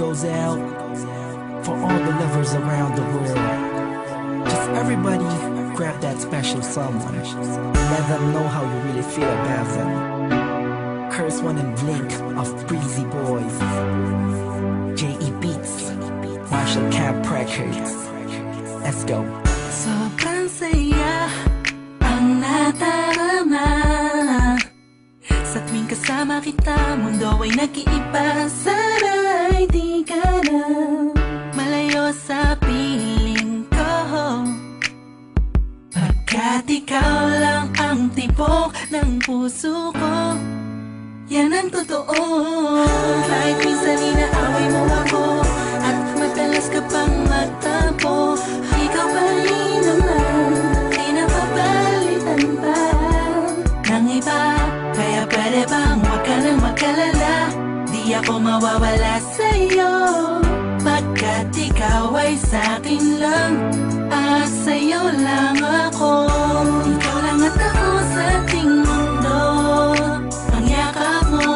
goes out for all the lovers around the world. Just everybody grab that special someone. Let them know how you really feel about them. Curse One and Blink of Breezy Boys. J.E. Beats, Marshall Camp Records. Let's go. Sobrang saya ang nadarama sa tuwing kasama kita. Mundo ay nag-iiba. Sana'y di ka na malayo sa piling ko, pagkat ikaw lang ang tibok ng puso ko. Yan ang totoo. Kahit minsan inaaway mo ako at madalas ka pang magtampo, ikaw pa rin naman, di napapalitan pa ng iba. Kaya pwede bang huwag ka nang mag-alala, di ako mawawala sa'yo, pagkat ikaw ay sa'kin lang at sa'yo lang ako. Ikaw lang at ako sa ating mundo. Ang yakap mo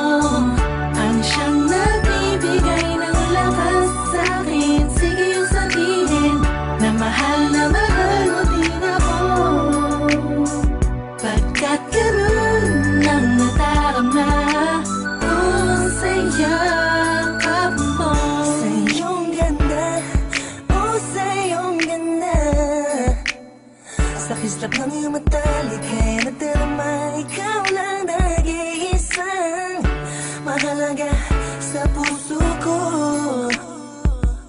ang siyang nagbibigay ng lakas sa'kin. Sige yung sabihin na mahal mo din ako, pagkat ganun ang nadarama ko sa yakap mo. Sa iyong ganda, oh sa iyong ganda, sa kislap ng iyong mata, likhay nadarama. Ikaw lang nag-iisang mahalaga sa puso ko.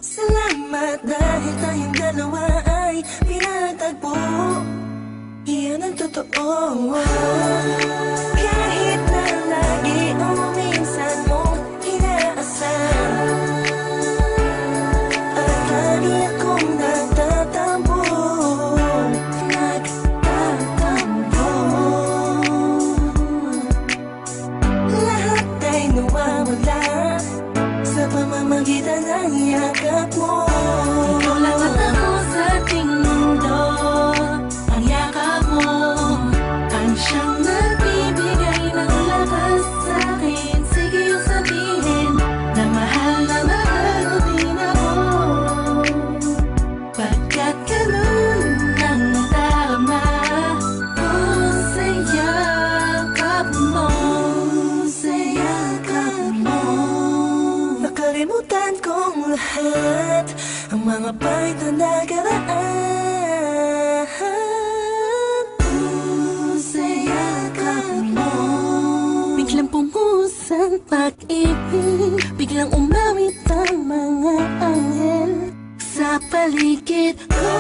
Salamat dahil tayong dalawa ay pinatagpo. Iyan ang totoo. Kahit na lagi o minsan mong inaasar, at lagi akong nagtatampo. Lahat ay nawawala sa pamamagitan ng yakap mo. Ikaw lang at ako sa ating mundo. Ang yakap mo ang siyang nagbibigay ng lakas sa'kin. Sige yung sabihin na mahal mo din ako, pagkat ganun ang nadarama ko sa yakap mo. Sa yakap mo, nakalimutan kong lahat ang mga pahit na nakaraan. Sa yakap mo, biglang pumuhos ang pag-ibig, biglang umawit ang mga anghel sa paligid ko.